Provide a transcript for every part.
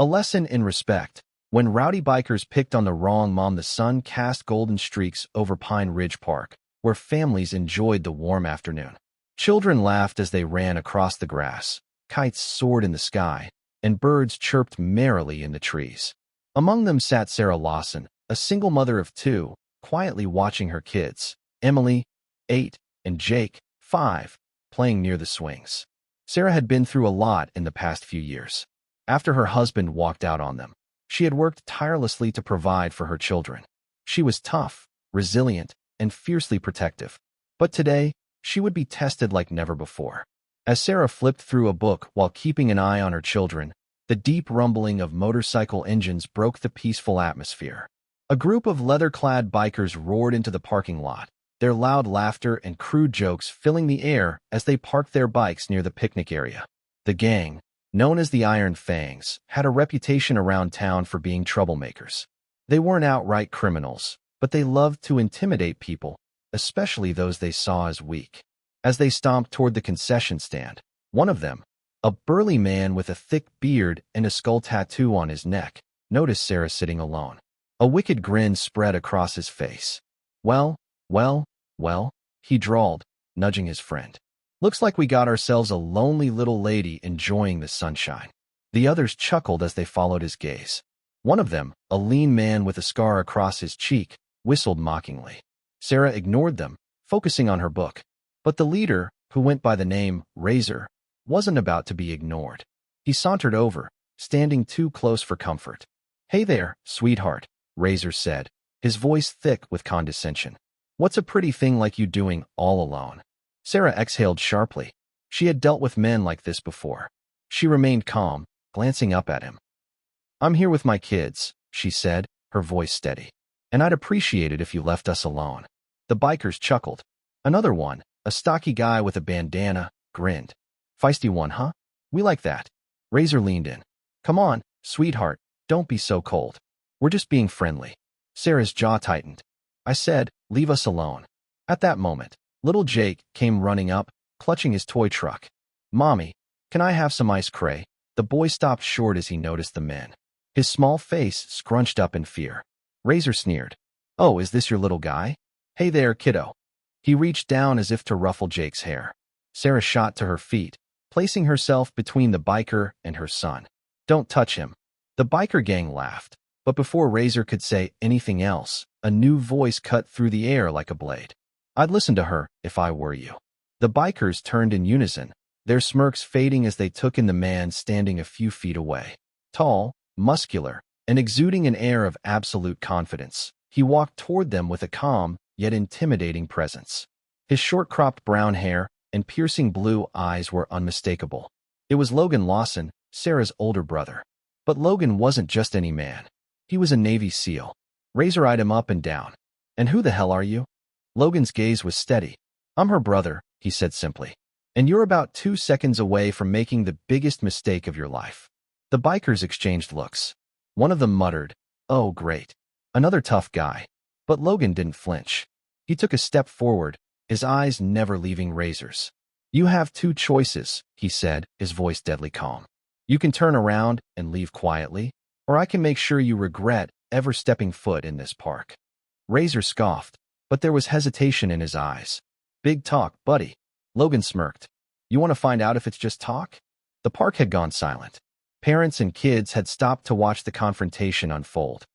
A lesson in respect. When rowdy bikers picked on the wrong mom, the sun cast golden streaks over Pine Ridge Park, where families enjoyed the warm afternoon. Children laughed as they ran across the grass, kites soared in the sky, and birds chirped merrily in the trees. Among them sat Sarah Lawson, a single mother of two, quietly watching her kids, Emily, 8, and Jake, 5, playing near the swings. Sarah had been through a lot in the past few years. After her husband walked out on them, she had worked tirelessly to provide for her children. She was tough, resilient, and fiercely protective. But today, she would be tested like never before. As Sarah flipped through a book while keeping an eye on her children, the deep rumbling of motorcycle engines broke the peaceful atmosphere. A group of leather-clad bikers roared into the parking lot, their loud laughter and crude jokes filling the air as they parked their bikes near the picnic area. The gang, known as the Iron Fangs, had a reputation around town for being troublemakers. They weren't outright criminals, but they loved to intimidate people, especially those they saw as weak. As they stomped toward the concession stand, one of them, a burly man with a thick beard and a skull tattoo on his neck, noticed Sarah sitting alone. A wicked grin spread across his face. Well, he drawled, nudging his friend. Looks like we got ourselves a lonely little lady enjoying the sunshine. The others chuckled as they followed his gaze. One of them, a lean man with a scar across his cheek, whistled mockingly. Sarah ignored them, focusing on her book. But the leader, who went by the name Razor, wasn't about to be ignored. He sauntered over, standing too close for comfort. "Hey there, sweetheart," Razor said, his voice thick with condescension. "What's a pretty thing like you doing all alone?" Sarah exhaled sharply. She had dealt with men like this before. She remained calm, glancing up at him. "I'm here with my kids," she said, her voice steady. "And I'd appreciate it if you left us alone." The bikers chuckled. Another one, a stocky guy with a bandana, grinned. "Feisty one, huh? We like that." Razor leaned in. "Come on, sweetheart, don't be so cold. We're just being friendly." Sarah's jaw tightened. "I said, leave us alone." At that moment, little Jake came running up, clutching his toy truck. "Mommy, can I have some ice cray?" The boy stopped short as he noticed the men. His small face scrunched up in fear. Razor sneered. "Oh, is this your little guy? Hey there, kiddo." He reached down as if to ruffle Jake's hair. Sarah shot to her feet, placing herself between the biker and her son. "Don't touch him." The biker gang laughed, but before Razor could say anything else, a new voice cut through the air like a blade. "I'd listen to her, if I were you." The bikers turned in unison, their smirks fading as they took in the man standing a few feet away. Tall, muscular, and exuding an air of absolute confidence, he walked toward them with a calm, yet intimidating presence. His short-cropped brown hair and piercing blue eyes were unmistakable. It was Logan Lawson, Sarah's older brother. But Logan wasn't just any man. He was a Navy SEAL. Razor eyed him up and down. "And who the hell are you?" Logan's gaze was steady. "I'm her brother," he said simply. "And you're about 2 seconds away from making the biggest mistake of your life." The bikers exchanged looks. One of them muttered, "Oh, great. Another tough guy." But Logan didn't flinch. He took a step forward, his eyes never leaving Razor's. "You have 2 choices," he said, his voice deadly calm. "You can turn around and leave quietly, or I can make sure you regret ever stepping foot in this park." Razor scoffed, but there was hesitation in his eyes. "Big talk, buddy." Logan smirked. "You want to find out if it's just talk?" The park had gone silent. Parents and kids had stopped to watch the confrontation unfold.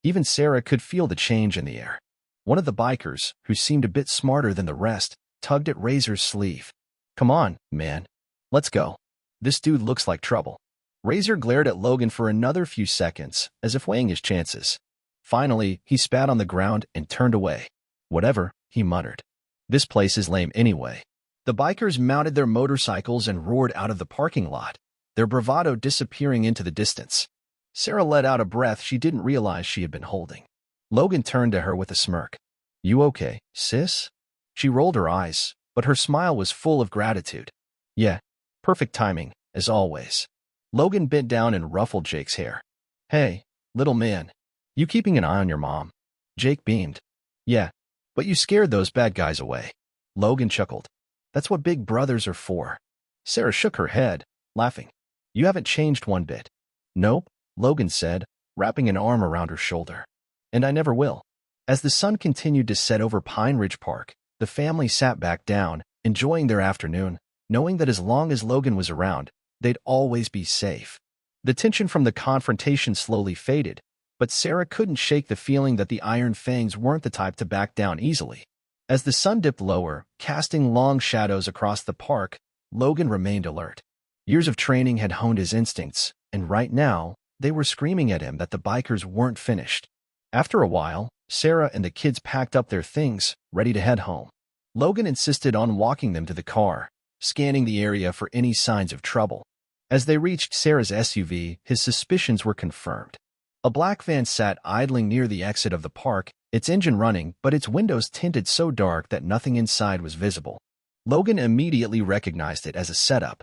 Even Sarah could feel the change in the air. One of the bikers, who seemed a bit smarter than the rest, tugged at Razor's sleeve. "Come on, man. Let's go. This dude looks like trouble." Razor glared at Logan for another few seconds, as if weighing his chances. Finally, he spat on the ground and turned away. "Whatever," he muttered. "This place is lame anyway." The bikers mounted their motorcycles and roared out of the parking lot, their bravado disappearing into the distance. Sarah let out a breath she didn't realize she had been holding. Logan turned to her with a smirk. "You okay, sis?" She rolled her eyes, but her smile was full of gratitude. "Yeah, perfect timing, as always." Logan bent down and ruffled Jake's hair. "Hey, little man, you keeping an eye on your mom?" Jake beamed. "Yeah, but you scared those bad guys away." Logan chuckled. "That's what big brothers are for." Sarah shook her head, laughing. "You haven't changed one bit." Nope, Logan said, wrapping an arm around her shoulder. And I never will. As the sun continued to set over Pine Ridge Park, the family sat back down, enjoying their afternoon, knowing that as long as Logan was around, they'd always be safe. The tension from the confrontation slowly faded, but Sarah couldn't shake the feeling that the Iron Fangs weren't the type to back down easily. As the sun dipped lower, casting long shadows across the park, Logan remained alert. Years of training had honed his instincts, and right now, they were screaming at him that the bikers weren't finished. After a while, Sarah and the kids packed up their things, ready to head home. Logan insisted on walking them to the car, scanning the area for any signs of trouble. As they reached Sarah's SUV, his suspicions were confirmed. A black van sat idling near the exit of the park, its engine running, but its windows tinted so dark that nothing inside was visible. Logan immediately recognized it as a setup.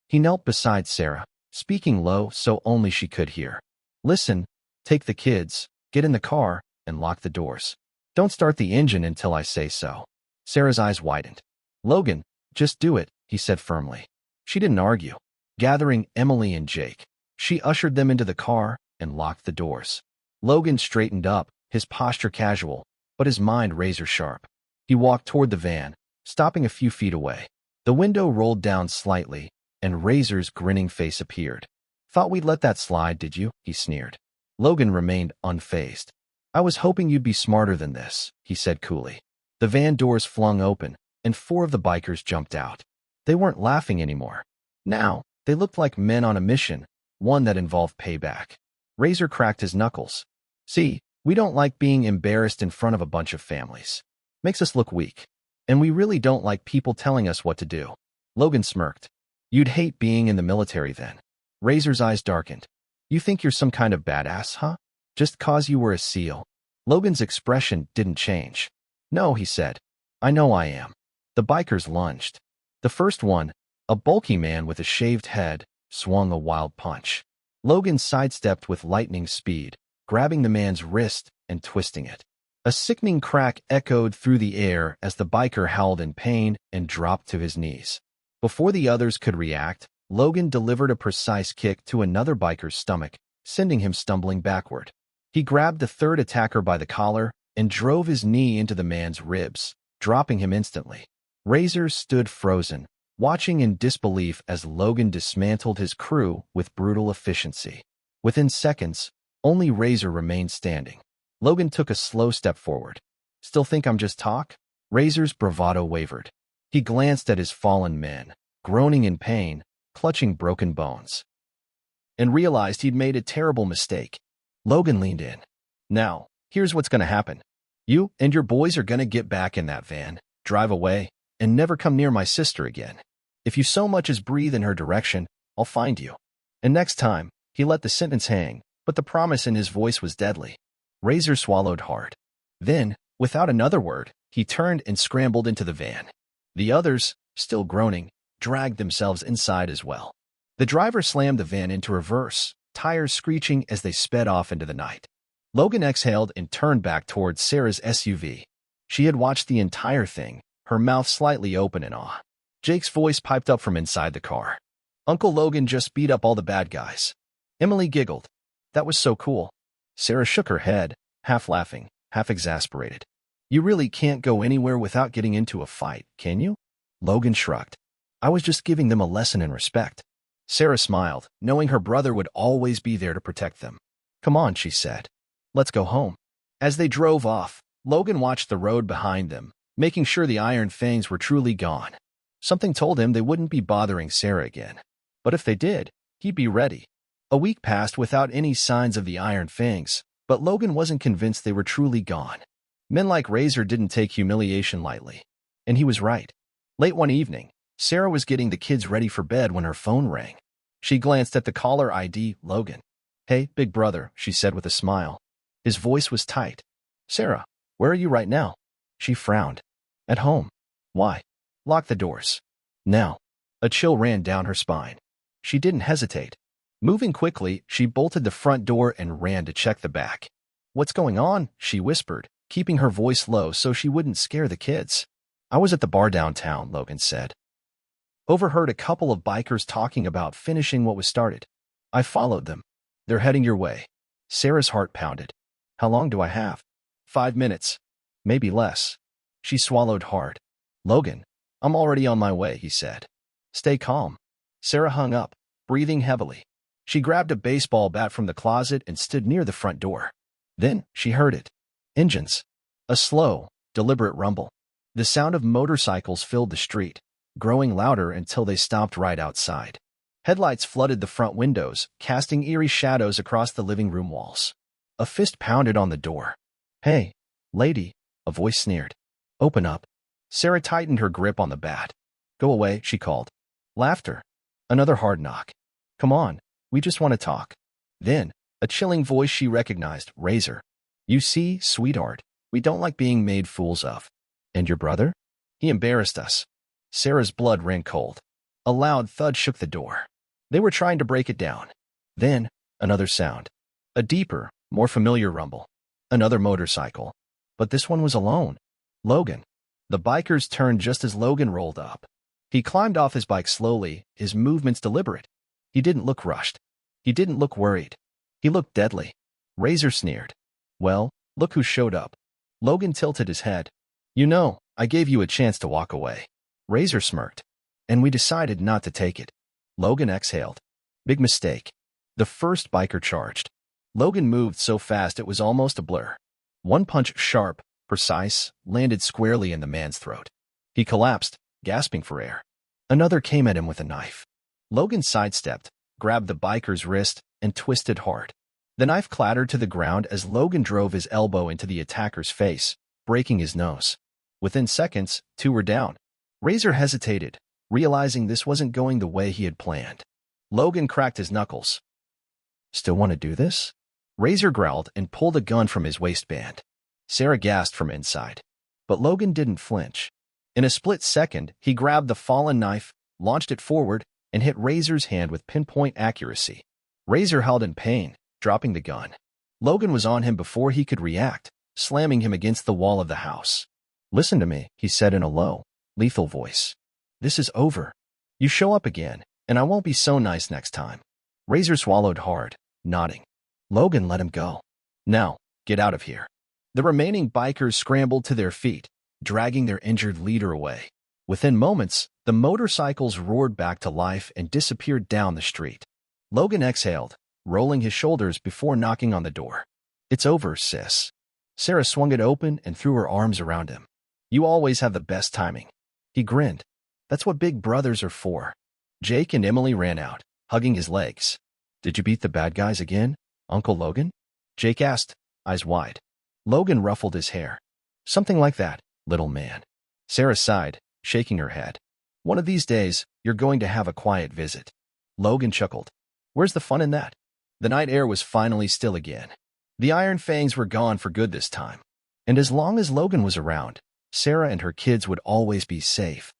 He knelt beside Sarah, speaking low so only she could hear. Listen, take the kids, get in the car, and lock the doors. Don't start the engine until I say so. Sarah's eyes widened. Logan, just do it, he said firmly. She didn't argue. Gathering Emily and Jake, she ushered them into the car and locked the doors. Logan straightened up, his posture casual, but his mind razor-sharp. He walked toward the van, stopping a few feet away. The window rolled down slightly, and Razor's grinning face appeared. Thought we'd let that slide, did you? He sneered. Logan remained unfazed. I was hoping you'd be smarter than this, he said coolly. The van doors flung open, and 4 of the bikers jumped out. They weren't laughing anymore. Now, they looked like men on a mission, one that involved payback. Razor cracked his knuckles. See, we don't like being embarrassed in front of a bunch of families. Makes us look weak. And we really don't like people telling us what to do. Logan smirked. You'd hate being in the military then. Razor's eyes darkened. You think you're some kind of badass, huh? Just 'cause you were a SEAL. Logan's expression didn't change. No, he said. I know I am. The bikers lunged. The first one, a bulky man with a shaved head, swung a wild punch. Logan sidestepped with lightning speed, grabbing the man's wrist and twisting it. A sickening crack echoed through the air as the biker howled in pain and dropped to his knees. Before the others could react, Logan delivered a precise kick to another biker's stomach, sending him stumbling backward. He grabbed the third attacker by the collar and drove his knee into the man's ribs, dropping him instantly. Razor stood frozen, watching in disbelief as Logan dismantled his crew with brutal efficiency. Within seconds, only Razor remained standing. Logan took a slow step forward. Still think I'm just talk? Razor's bravado wavered. He glanced at his fallen men, groaning in pain, clutching broken bones, and realized he'd made a terrible mistake. Logan leaned in. Now, here's what's going to happen. You and your boys are going to get back in that van, drive away, and never come near my sister again. If you so much as breathe in her direction, I'll find you. And next time, he let the sentence hang, but the promise in his voice was deadly. Razor swallowed hard. Then, without another word, he turned and scrambled into the van. The others, still groaning, dragged themselves inside as well. The driver slammed the van into reverse, tires screeching as they sped off into the night. Logan exhaled and turned back towards Sarah's SUV. She had watched the entire thing, her mouth slightly open in awe. Jake's voice piped up from inside the car. Uncle Logan just beat up all the bad guys. Emily giggled. That was so cool. Sarah shook her head, half laughing, half exasperated. You really can't go anywhere without getting into a fight, can you? Logan shrugged. I was just giving them a lesson in respect. Sarah smiled, knowing her brother would always be there to protect them. Come on, she said. Let's go home. As they drove off, Logan watched the road behind them, making sure the Iron Fangs were truly gone. Something told him they wouldn't be bothering Sarah again. But if they did, he'd be ready. A week passed without any signs of the Iron Fangs, but Logan wasn't convinced they were truly gone. Men like Razor didn't take humiliation lightly. And he was right. Late one evening, Sarah was getting the kids ready for bed when her phone rang. She glanced at the caller ID, Logan. Hey, big brother, she said with a smile. His voice was tight. Sarah, where are you right now? She frowned. At home. Why? Lock the doors. Now. A chill ran down her spine. She didn't hesitate. Moving quickly, she bolted the front door and ran to check the back. What's going on? She whispered, keeping her voice low so she wouldn't scare the kids. I was at the bar downtown, Logan said. Overheard a couple of bikers talking about finishing what was started. I followed them. They're heading your way. Sarah's heart pounded. How long do I have? 5 minutes. Maybe less. She swallowed hard. Logan, I'm already on my way, he said. Stay calm. Sarah hung up, breathing heavily. She grabbed a baseball bat from the closet and stood near the front door. Then she heard it. Engines. A slow, deliberate rumble. The sound of motorcycles filled the street, growing louder until they stopped right outside. Headlights flooded the front windows, casting eerie shadows across the living room walls. A fist pounded on the door. Hey, lady, a voice sneered. Open up. Sarah tightened her grip on the bat. Go away, she called. Laughter. Another hard knock. Come on, we just want to talk. Then, a chilling voice she recognized, Razor. You see, sweetheart, we don't like being made fools of. And your brother? He embarrassed us. Sarah's blood ran cold. A loud thud shook the door. They were trying to break it down. Then, another sound. A deeper, more familiar rumble. Another motorcycle. But this one was alone. Logan. The bikers turned just as Logan rolled up. He climbed off his bike slowly, his movements deliberate. He didn't look rushed. He didn't look worried. He looked deadly. Razor sneered. Well, look who showed up. Logan tilted his head. You know, I gave you a chance to walk away. Razor smirked. And we decided not to take it. Logan exhaled. Big mistake. The first biker charged. Logan moved so fast it was almost a blur. One punch, sharp, precise, landed squarely in the man's throat. He collapsed, gasping for air. Another came at him with a knife. Logan sidestepped, grabbed the biker's wrist, and twisted hard. The knife clattered to the ground as Logan drove his elbow into the attacker's face, breaking his nose. Within seconds, 2 were down. Razor hesitated, realizing this wasn't going the way he had planned. Logan cracked his knuckles. Still want to do this? Razor growled and pulled a gun from his waistband. Sarah gasped from inside. But Logan didn't flinch. In a split second, he grabbed the fallen knife, launched it forward, and hit Razor's hand with pinpoint accuracy. Razor howled in pain, dropping the gun. Logan was on him before he could react, slamming him against the wall of the house. Listen to me, he said in a low, lethal voice. This is over. You show up again, and I won't be so nice next time. Razor swallowed hard, nodding. Logan let him go. Now, get out of here. The remaining bikers scrambled to their feet, dragging their injured leader away. Within moments, the motorcycles roared back to life and disappeared down the street. Logan exhaled, rolling his shoulders before knocking on the door. It's over, sis. Sarah swung it open and threw her arms around him. You always have the best timing. He grinned. That's what big brothers are for. Jake and Emily ran out, hugging his legs. Did you beat the bad guys again, Uncle Logan? Jake asked, eyes wide. Logan ruffled his hair. Something like that, little man. Sarah sighed, shaking her head. One of these days, you're going to have a quiet visit. Logan chuckled. Where's the fun in that? The night air was finally still again. The Iron Fangs were gone for good this time. And as long as Logan was around, Sarah and her kids would always be safe.